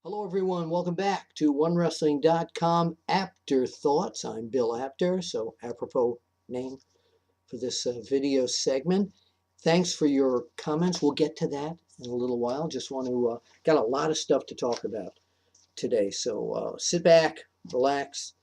Hello, everyone. Welcome back to OneWrestling.com Apter Thoughts. I'm Bill Apter, so apropos name for this video segment. Thanks for your comments. We'll get to that in a little while. Just want to, got a lot of stuff to talk about today. So sit back, relax,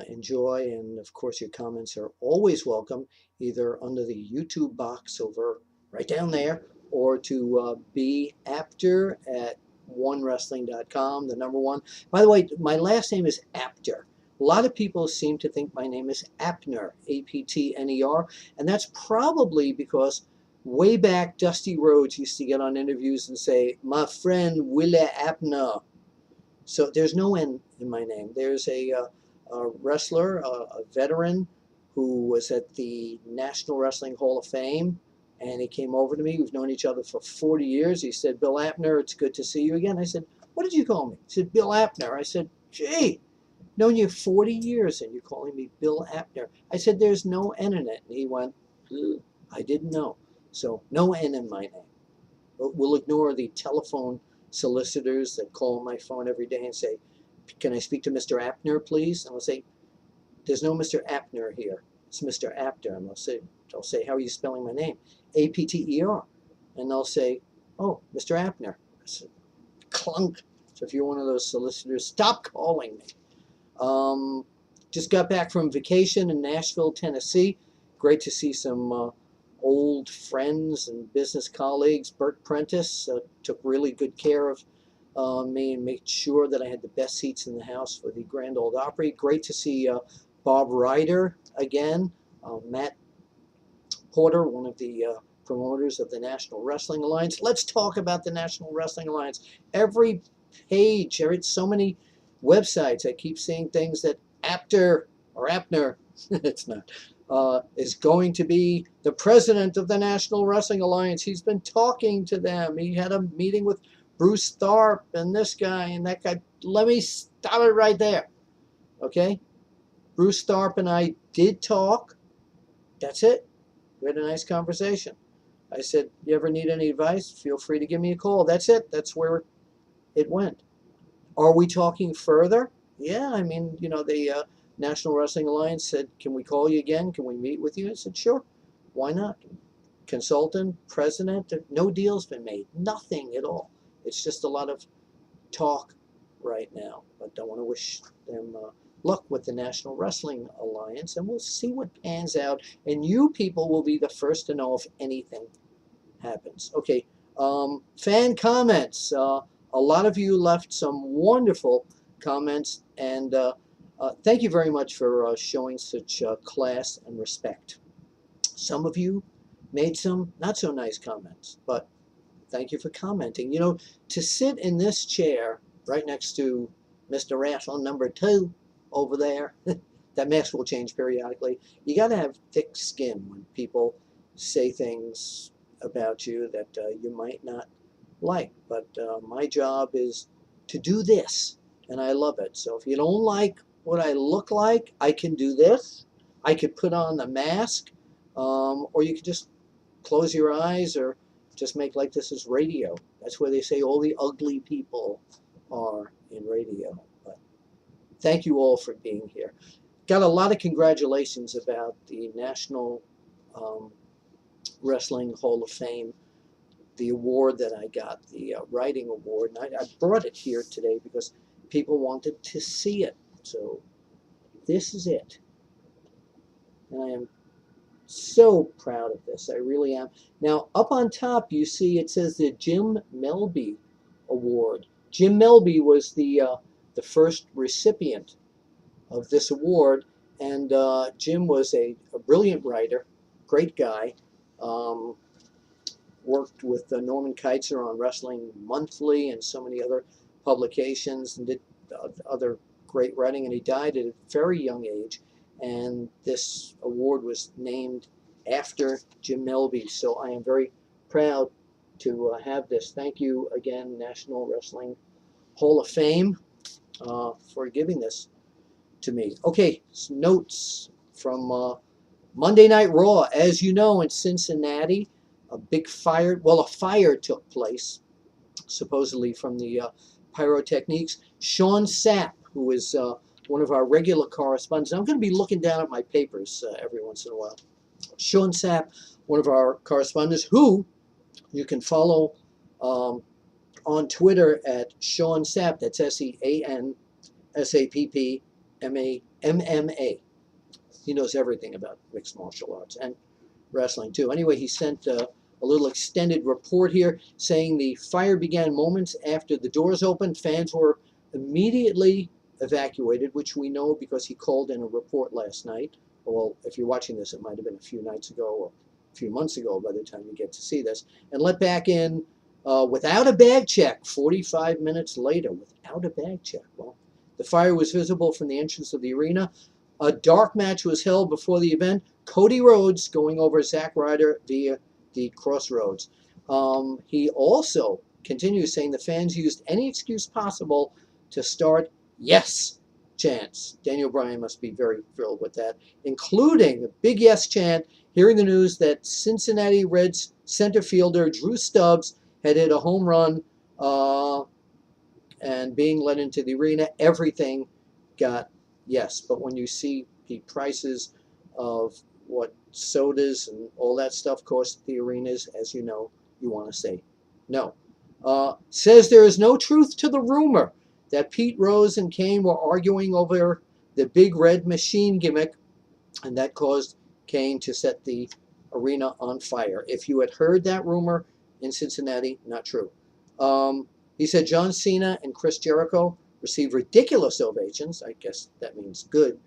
enjoy, and of course, your comments are always welcome, either under the YouTube box over right down there, or to be Apter at onewrestling.com, the number one. By the way, my last name is Apter. A lot of people seem to think my name is Aptner, A-P-T-N-E-R, and that's probably because way back Dusty Rhodes used to get on interviews and say, "My friend Wille Apner." So there's no N in my name. There's a wrestler, a veteran, who was at the National Wrestling Hall of Fame, and he came over to me. We've known each other for 40 years. He said, "Bill Apter, it's good to see you again." I said, "What did you call me?" He said, "Bill Apter." I said, "Gee, known you 40 years and you're calling me Bill Apter." I said, "There's no N in it." And he went, "Ugh, I didn't know." So no N in my name. But we'll ignore the telephone solicitors that call my phone every day and say, "Can I speak to Mr. Apter, please?" And I'll say, "There's no Mr. Apter here. It's Mr. Apter." And they'll say, "How are you spelling my name?" A-P-T-E-R. And they'll say, "Oh, Mr. Apter." I said, clunk. So if you're one of those solicitors, stop calling me. Just got back from vacation in Nashville, Tennessee. Great to see some old friends and business colleagues. Bert Prentice took really good care of me and made sure that I had the best seats in the house for the Grand Ole Opry. Great to see Bob Ryder again. Matt Porter, one of the promoters of the National Wrestling Alliance. Let's talk about the National Wrestling Alliance. Every page, so many websites, I keep seeing things that Apter or Apner, it's not, is going to be the president of the National Wrestling Alliance. He's been talking to them. He had a meeting with Bruce Tharp and this guy and that guy. Let me stop it right there, okay? Bruce Tharp and I did talk. That's it. We had a nice conversation. I said, "You ever need any advice? Feel free to give me a call." That's it. That's where it went. Are we talking further? Yeah, I mean, the National Wrestling Alliance said, "Can we call you again? Can we meet with you?" I said, "Sure. Why not?" Consultant, president, no deal's been made. Nothing at all. It's just a lot of talk right now. But I want to wish them luck with the National Wrestling Alliance, and we'll see what pans out. And you people will be the first to know if anything happens. Okay, fan comments. A lot of you left some wonderful comments, and thank you very much for showing such class and respect. Some of you made some not so nice comments, but thank you for commenting. To sit in this chair right next to Mr. Wrestle number 2 over there, that mask will change periodically. You got to have thick skin when people say things about you that you might not like. But my job is to do this, and I love it. So if you don't like what I look like, I can do this. I could put on the mask, or you could just close your eyes or just make like this is radio. That's where they say all the ugly people are in radio. But thank you all for being here. Got a lot of congratulations about the National Wrestling Hall of Fame, the award that I got, the writing award. And I brought it here today because people wanted to see it. So this is it. And I am so proud of this. I really am. Now, up on top, you see it says the Jim Melby Award. Jim Melby was the first recipient of this award, and Jim was a brilliant writer, great guy. Worked with Norman Kietzer on Wrestling Monthly and so many other publications, and did other great writing, and he died at a very young age. And this award was named after Jim Melby. So I am very proud to have this. Thank you again, National Wrestling Hall of Fame, for giving this to me. Okay, some notes from Monday Night Raw. As you know, in Cincinnati, a fire took place, supposedly from the pyrotechniques. Sean Sapp, who is one of our regular correspondents. I'm going to be looking down at my papers every once in a while. Sean Sapp, one of our correspondents, who you can follow on Twitter at Sean Sapp. That's SeanSappMMA. He knows everything about mixed martial arts and wrestling too. Anyway, he sent a little extended report here saying the fire began moments after the doors opened. Fans were immediately evacuated, which we know because he called in a report last night. Well, if you're watching this, it might have been a few nights ago or a few months ago by the time you get to see this. And let back in without a bag check 45 minutes later. Without a bag check. Well, the fire was visible from the entrance of the arena. A dark match was held before the event. Cody Rhodes going over Zack Ryder via the Crossroads. He also continues saying the fans used any excuse possible to start yes chants. Daniel Bryan must be very thrilled with that, including a big yes chant, hearing the news that Cincinnati Reds center fielder Drew Stubbs had hit a home run and being led into the arena. Everything got yes. But when you see the prices of what sodas and all that stuff cost at the arenas, as you know, you want to say no. Says there is no truth to the rumor that Pete Rose and Kane were arguing over the big red machine gimmick, and that caused Kane to set the arena on fire. If you had heard that rumor in Cincinnati, not true. He said John Cena and Chris Jericho received ridiculous ovations. I guess that means good.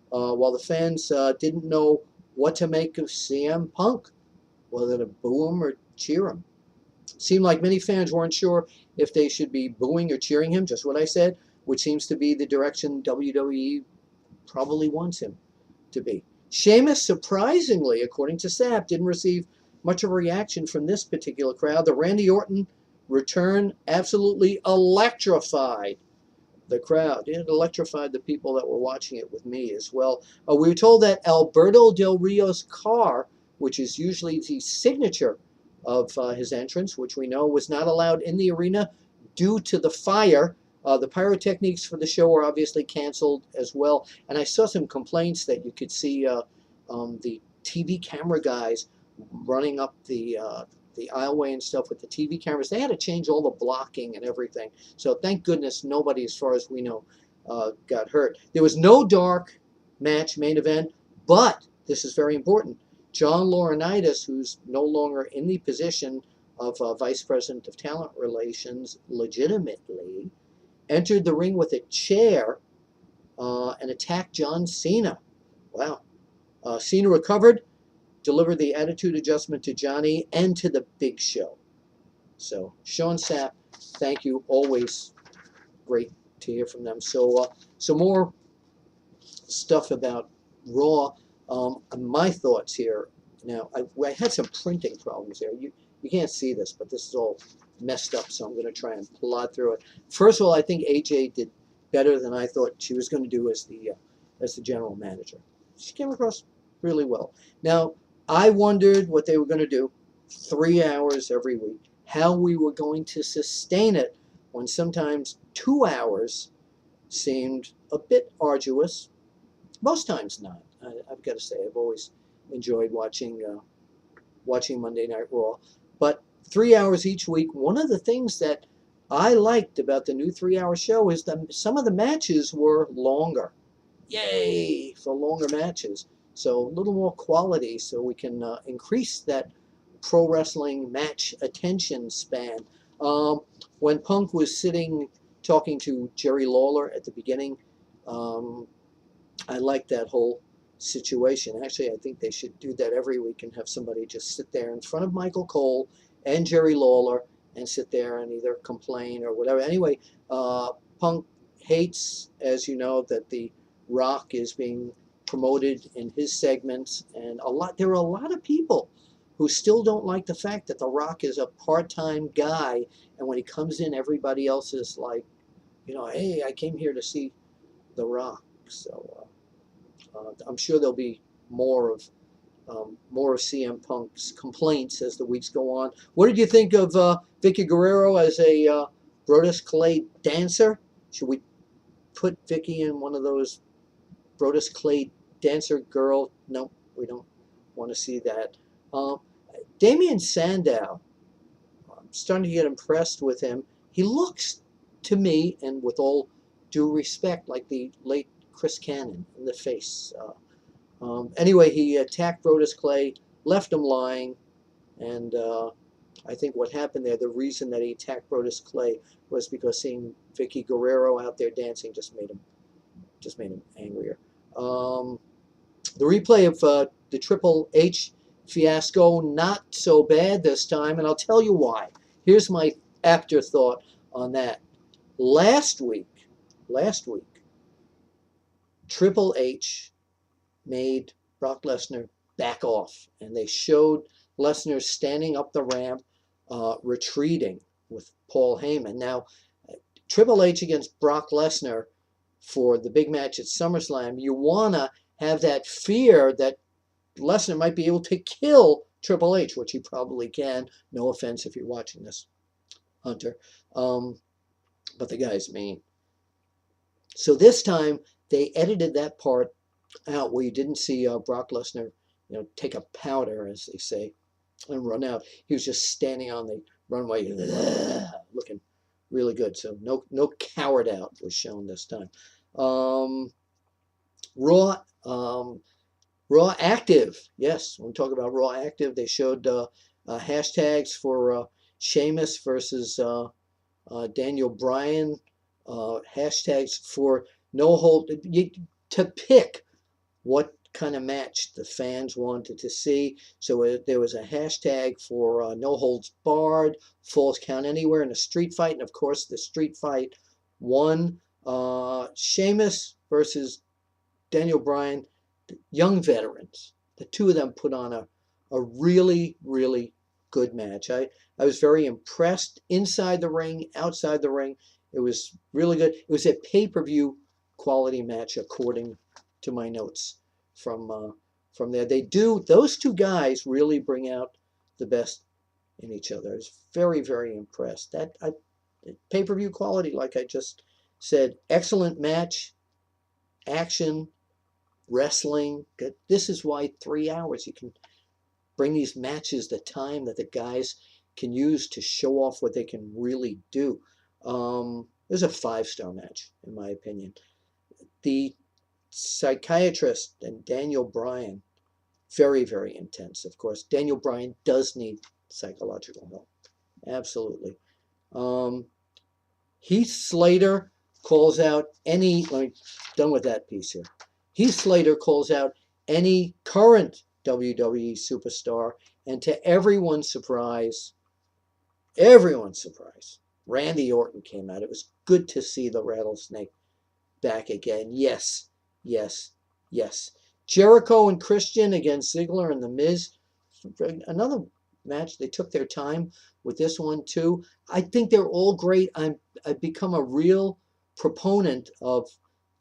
While the fans didn't know what to make of CM Punk, whether to boo him or cheer him. It seemed like many fans weren't sure if they should be booing or cheering him, just what I said, which seems to be the direction WWE probably wants him to be. Sheamus, surprisingly, according to Sapp, didn't receive much of a reaction from this particular crowd. The Randy Orton return absolutely electrified the crowd. It electrified the people that were watching it with me as well. We were told that Alberto Del Rio's car, which is usually the signature of his entrance, which we know was not allowed in the arena due to the fire. The pyrotechnics for the show were obviously canceled as well. And I saw some complaints that you could see the TV camera guys running up the aisleway and stuff with the TV cameras. They had to change all the blocking and everything. So thank goodness nobody, as far as we know, got hurt. There was no dark match main event, but this is very important. John Laurinaitis, who's no longer in the position of Vice President of Talent Relations legitimately, entered the ring with a chair and attacked John Cena. Wow. Cena recovered, delivered the attitude adjustment to Johnny and to the Big Show. So, Sean Sapp, thank you. Always great to hear from them. So, some more stuff about Raw. My thoughts here. Now, I had some printing problems there. You can't see this, but this is all messed up, so I'm going to try and plod through it. First of all, I think AJ did better than I thought she was going to do as the general manager. She came across really well. Now, I wondered what they were going to do 3 hours every week, how we were going to sustain it when sometimes 2 hours seemed a bit arduous. Most times not. I've got to say, I've always enjoyed watching Monday Night Raw. But 3 hours each week, one of the things that I liked about the new 3-hour show is that some of the matches were longer. Yay for longer matches. So a little more quality so we can increase that pro wrestling match attention span. When Punk was sitting talking to Jerry Lawler at the beginning, I liked that whole situation. Actually, I think they should do that every week and have somebody just sit there in front of Michael Cole and Jerry Lawler and sit there and either complain or whatever. Anyway, Punk hates, as you know, that The Rock is being promoted in his segments, and there are a lot of people who still don't like the fact that The Rock is a part-time guy, and when he comes in, everybody else is like, hey, I came here to see The Rock. So I'm sure there'll be more of CM Punk's complaints as the weeks go on. What did you think of Vicky Guerrero as a Brodus Clay dancer. Should we put Vicky in one of those Brodus Clay dancer girl? No, we don't want to see that. Damian Sandow, I'm starting to get impressed with him. He looks to me, and with all due respect, like the late Chris Cannon in the face. Anyway, he attacked Brodus Clay, left him lying, and I think what happened there, the reason that he attacked Brodus Clay was because seeing Vicky Guerrero out there dancing just made him angrier. The replay of the Triple H fiasco, not so bad this time, and I'll tell you why. Here's my afterthought on that. Last week, Triple H made Brock Lesnar back off, and they showed Lesnar standing up the ramp, retreating with Paul Heyman. Now, Triple H against Brock Lesnar for the big match at SummerSlam, you want to have that fear that Lesnar might be able to kill Triple H, which he probably can. No offense if you're watching this, Hunter. But the guy's mean. So this time, they edited that part out where you didn't see Brock Lesnar, take a powder, as they say, and run out. He was just standing on the runway, looking really good. So no coward out was shown this time. Raw Active. Yes, when we talk about Raw Active, they showed hashtags for Sheamus versus Daniel Bryan, hashtags for No Hold, to pick what kind of match the fans wanted to see. So there was a hashtag for No Holds Barred, Falls Count Anywhere in a street fight, and of course the street fight won. Sheamus versus Daniel Bryan, young veterans. The two of them put on a really, really good match. I was very impressed inside the ring, outside the ring. It was really good. It was a pay-per-view quality match, according to my notes from there. Those two guys really bring out the best in each other. I was very, very impressed. Pay-per-view quality, like I just said, excellent match, action, wrestling. This is why 3 hours, you can bring these matches the time that the guys can use to show off what they can really do. It was a 5-star match, in my opinion. The psychiatrist and Daniel Bryan, very, very intense, of course. Daniel Bryan does need psychological help. Absolutely. Heath Slater calls out done with that piece here. Heath Slater calls out any current WWE superstar, and to everyone's surprise, Randy Orton came out. It was good to see the Rattlesnake back again. Yes. Jericho and Christian against Ziggler and The Miz. Another match. They took their time with this one too. I think they're all great. I've become a real proponent of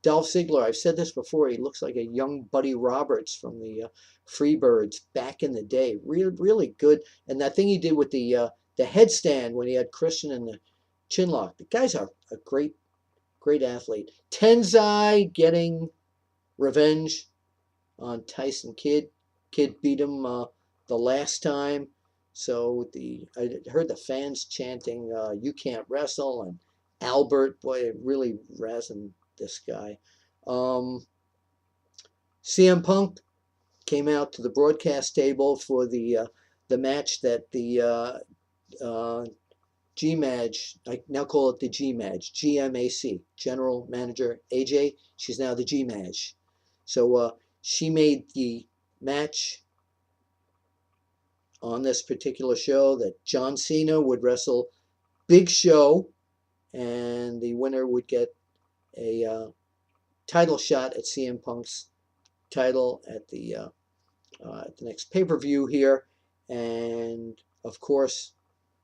Dolph Ziggler. I've said this before. He looks like a young Buddy Roberts from the Freebirds back in the day. Really, really good. And that thing he did with the headstand when he had Christian in the chin lock. The guy's a great athlete. Tenzai getting revenge on Tyson Kidd. Kidd beat him the last time. So I heard the fans chanting, "You can't wrestle," and Albert, boy, really razzing this guy. CM Punk came out to the broadcast table for the match that the G-Madge, I now call it the G-Madge, GMAC, General Manager AJ. She's now the G-Madge. So she made the match on this particular show that John Cena would wrestle Big Show, and the winner would get a title shot at CM Punk's title at the next pay-per-view here. And of course,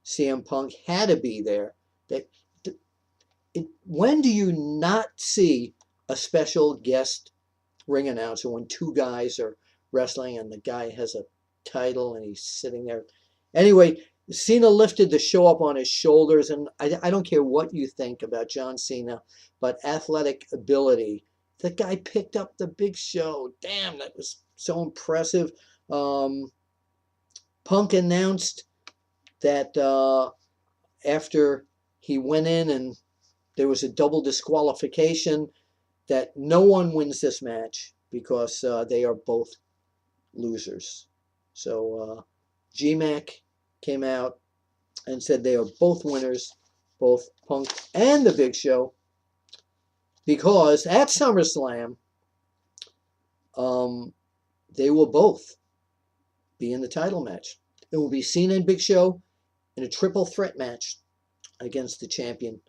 CM Punk had to be there. When do you not see a special guest ring announcer when two guys are wrestling and the guy has a title and he's sitting there? Anyway, Cena lifted the show up on his shoulders, and I don't care what you think about John Cena, but athletic ability. The guy picked up the Big Show. Damn, that was so impressive. Um, Punk announced that after he went in and there was a double disqualification, that no one wins this match because they are both losers. So G-Mac came out and said they are both winners, both Punk and the Big Show, because at SummerSlam, they will both be in the title match. It will be Cena and Big Show in a triple threat match against the champion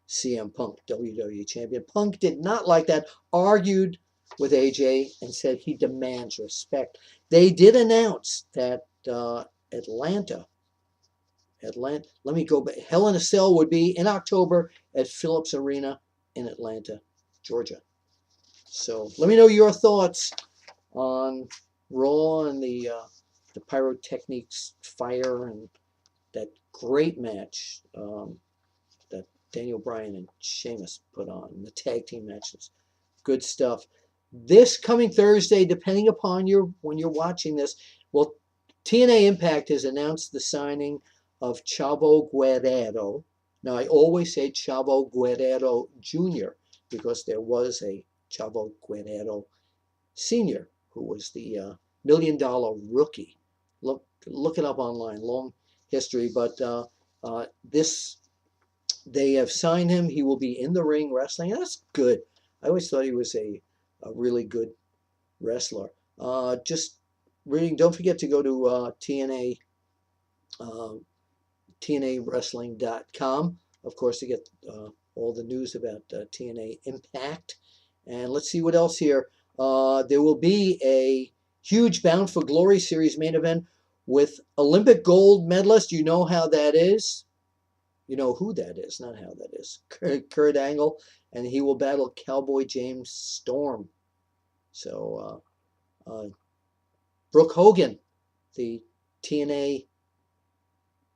CM Punk, WWE champion. Punk did not like that, argued with AJ, and said he demands respect. They did announce that Atlanta, let me go back. Hell in a Cell would be in October at Phillips Arena in Atlanta, Georgia. So let me know your thoughts on Raw and the pyrotechnics fire and that great match that Daniel Bryan and Sheamus put on, the tag team matches. Good stuff. This coming Thursday, depending upon when you're watching this, well, TNA Impact has announced the signing of Chavo Guerrero. Now, I always say Chavo Guerrero Jr. because there was a Chavo Guerrero Sr. who was the $1 million rookie. Look it up online, long history, but they have signed him. He will be in the ring wrestling. That's good. I always thought he was a really good wrestler. Just reading, don't forget to go to TNAWrestling.com, of course, to get all the news about TNA Impact. And let's see what else here. There will be a huge Bound for Glory series main event with Olympic gold medalist. You know how that is. You know who that is, not how that is. Kurt Angle, and he will battle Cowboy James Storm. So Brooke Hogan, the TNA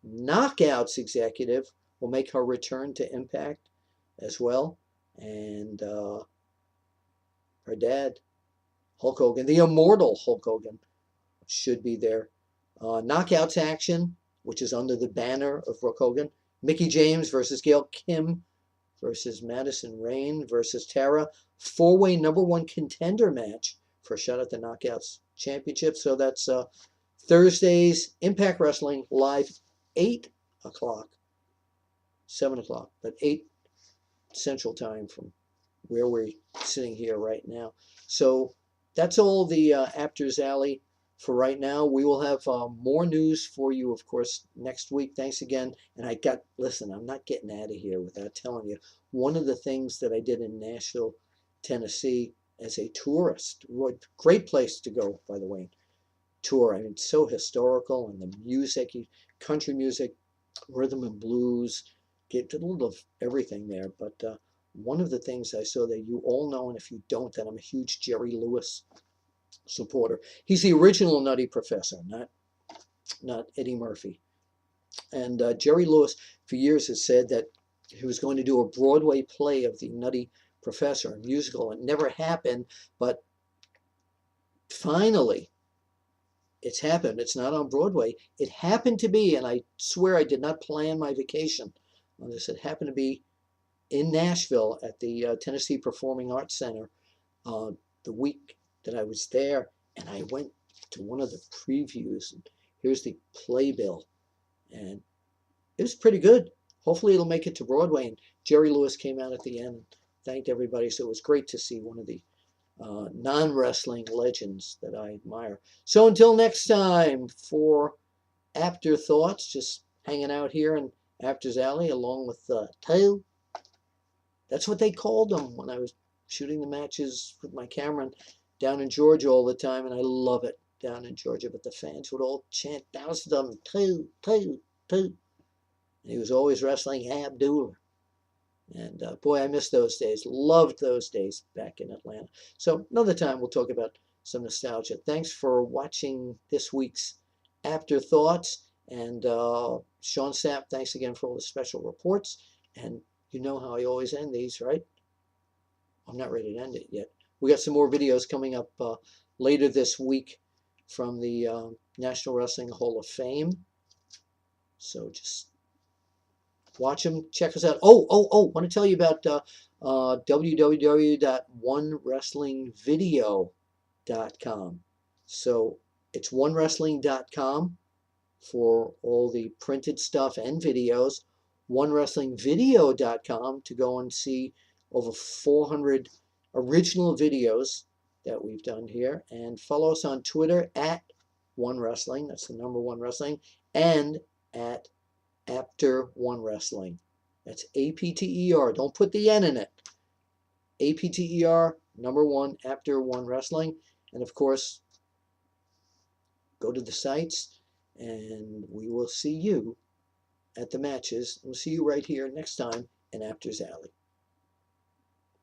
Knockouts executive, will make her return to Impact as well. And her dad, Hulk Hogan, the immortal Hulk Hogan, should be there. Knockouts action, which is under the banner of Brooke Hogan. Mickie James versus Gail Kim versus Madison Rayne versus Tara. Four-way #1 contender match for a shot at the Knockouts Championship. So that's Thursdays, Impact Wrestling live, 8 o'clock, 7 o'clock, but 8 Central Time from where we're sitting here right now. So that's all the Apter's Alley for right now. We will have more news for you, of course, next week. Thanks again. And listen, I'm not getting out of here without telling you. One of the things that I did in Nashville, Tennessee, as a tourist, great place to go, by the way, tour. I mean, it's so historical, and the music, country music, rhythm and blues, get a little of everything there. But one of the things I saw that you all know, and if you don't, that I'm a huge Jerry Lewis supporter. He's the original Nutty Professor, not Eddie Murphy. And Jerry Lewis, for years, has said that he was going to do a Broadway play of the Nutty Professor, a musical. It never happened, but finally, it's happened. It's not on Broadway. It happened to be, and I swear I did not plan my vacation on this. It happened to be in Nashville at the Tennessee Performing Arts Center the week that I was there, and I went to one of the previews, and here's the playbill, and it was pretty good. Hopefully it'll make it to Broadway. And Jerry Lewis came out at the end and thanked everybody, so it was great to see one of the non-wrestling legends that I admire. So until next time, for Apter Thoughts, just hanging out here in Apter's Alley along with Tail. That's what they called them when I was shooting the matches with my camera down in Georgia all the time, and I love it down in Georgia. But the fans would all chant thousands of them, Tail, Tail, Tail. And he was always wrestling Abdullah. And boy, I miss those days. Loved those days back in Atlanta. So another time we'll talk about some nostalgia. Thanks for watching this week's Apter Thoughts. And Sean Sapp, thanks again for all the special reports. And you know how I always end these, right? I'm not ready to end it yet. We got some more videos coming up later this week from the National Wrestling Hall of Fame. So just watch them. Check us out. Oh! Want to tell you about www.onewrestlingvideo.com. So it's onewrestling.com for all the printed stuff and videos. OneWrestlingVideo.com to go and see over 400 original videos that we've done here. And follow us on Twitter at OneWrestling. That's the number one wrestling. And at Apter One Wrestling. That's APTER. Don't put the N in it. APTER, number one, Apter One Wrestling. And of course, go to the sites and we will see you at the matches. We'll see you right here next time in Apter's Alley.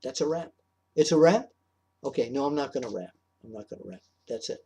That's a wrap. It's a wrap? Okay, no, I'm not going to wrap. I'm not going to wrap. That's it.